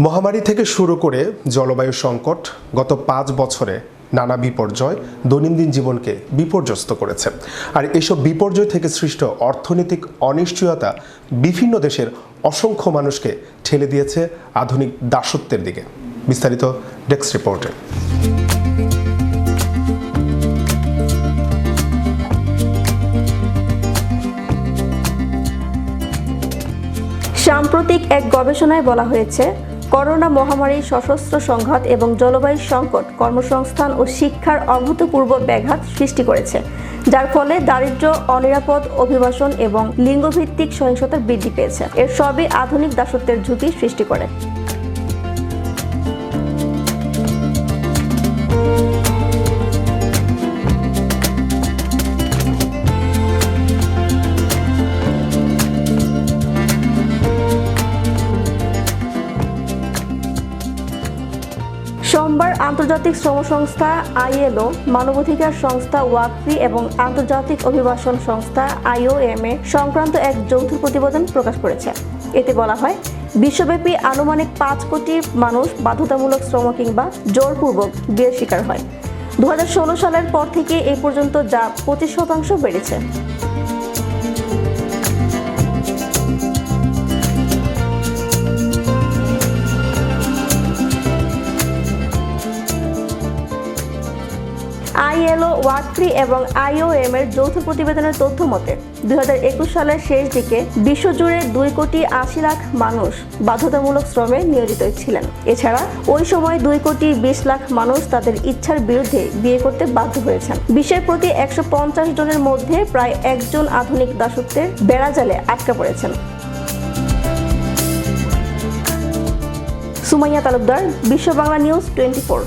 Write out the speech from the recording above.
মহামারী থেকে শুরু করে জলবায়ু সংকট গত 5 বছরে নানা বিপর্যয় দৈনন্দিন জীবনকে বিপর্যস্ত করেছে। আর এসব বিপর্যয় থেকে সৃষ্ট অর্থনৈতিক অনিশ্চয়তা বিভিন্ন দেশের অসংখ্য মানুষকে ঠেলে দিয়েছে আধুনিক দাসত্বের দিকে। বিস্তারিত ডেস্ক রিপোর্টে। সাম্প্রতিক এক গবেষণায় বলা হয়েছে, করোনা মহামারীর সশস্ত্র সংঘাত এবং জলবায়ু সংকট কর্মসংস্থান ও শিক্ষার অভূতপূর্ব ব্যাঘাত সৃষ্টি করেছে, যার ফলে দারিদ্র্য, অনিরাপদ অভিবাসন এবং লিঙ্গভিত্তিক সহিংসতা বৃদ্ধি পেয়েছে। এর সবই আধুনিক দাসত্বের ঝুঁকি সৃষ্টি করে। সোমবার আন্তর্জাতিক শ্রম সংস্থা ILO, মানবাধিকার সংস্থা ওয়াকফি এবং আন্তর্জাতিক অভিবাসন সংস্থা IOM সংক্রান্ত এক যৌথ প্রতিবেদন প্রকাশ করেছে। এতে বলা হয়, বিশ্বব্যাপী আনুমানিক 5 কোটি মানুষ বাধ্যতামূলক শ্রম কিংবা জোরপূর্বক বিয়ের শিকার হয়। 2016 সালের পর থেকে এই পর্যন্ত যা 25% বেড়েছে। ILO, ওয়াকফি এবং IOM এর যৌথ প্রতিবেদনের তথ্য মতে 2021 সালের শেষ দিকে বিশ্বজুড়ে 2 কোটি 80 লাখ মানুষ বাধ্যতামূলক শ্রমে নিয়োজিত ছিলেন। এছাড়া ওই সময় 2 কোটি 20 লাখ মানুষ তাদের ইচ্ছার বিরুদ্ধে বিয়ে করতে বাধ্য হয়েছেন। বিশ্বের প্রতি 150 জনের মধ্যে প্রায় একজন আধুনিক দাসত্বের বেড়াজালে আটকা পড়েছেন। সুমাইয়া তালুকদার, বিশ্ব বাংলা নিউজ 24।